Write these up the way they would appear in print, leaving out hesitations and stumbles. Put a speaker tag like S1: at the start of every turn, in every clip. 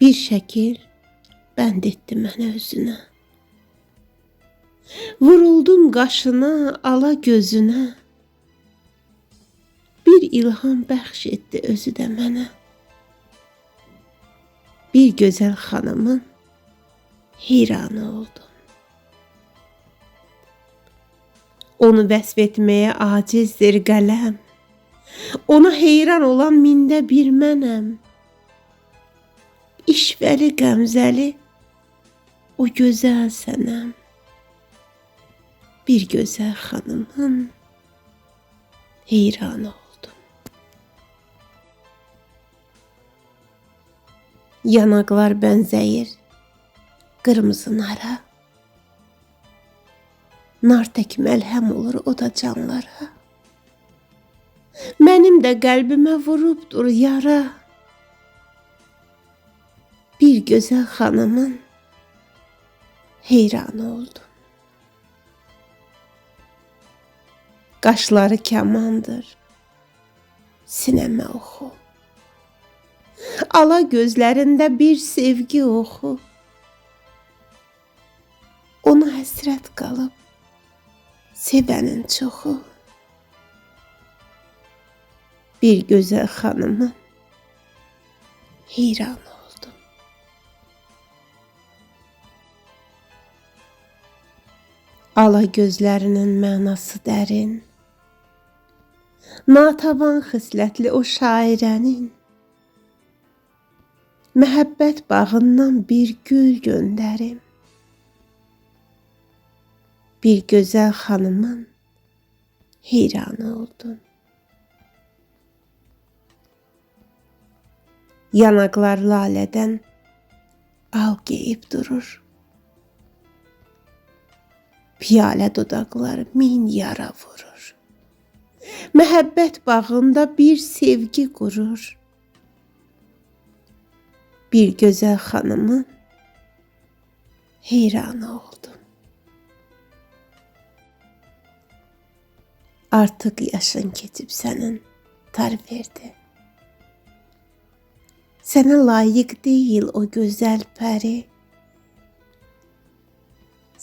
S1: Bir şəkil bənd etdi mənə özünə. Vuruldum qaşına, ala gözünə. Bir ilham bəxş etdi özü də mənə. Bir gözəl xanımın heyranı oldum. Onu vəsf etməyə acizdir qələm. Ona heyran olan mində bir mənəm. İşvəli qəmzəli o gözəl sənəm. Bir gözəl xanımın heyranı oldum. Yanaqlar bənzəyir qırmızı nara. Nar tək məlhəm olur o da canlara. Mənim də qəlbimə vurubdur yara. Bir gözəl xanımın heyranı oldum. Qaşları kamandır, sinəmə oxu. Ala gözlərində bir sevgi oxu. Ona həsrət qalıb, sevənin çoxu. Bir gözəl xanımın heyranı oldum. Ala gözlərinin mənası dərin. Natavan xislətli o şairənin. Məhəbbət bağından bir gül göndərim. Bir gözəl xanımın heyranı oldum. Yanaqlar lalədən al geyib durur. Piyalə dodaqları min yara vurur. Məhəbbət bağında bir sevgi qurur. Bir gözəl xanımın heyranı oldum. Artıq yaşın keçib sənin tar verdi. Sənə layiq deyil o gözəl pəri.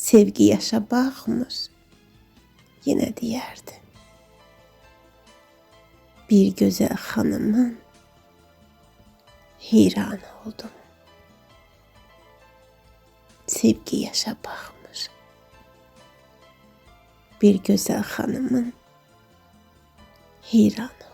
S1: Sevgi yaşa baxmır, yenə deyərdi. Bir gözəl xanımın heyranı oldum. Sevgi yaşa baxmır. Bir gözəl xanımın heyranı.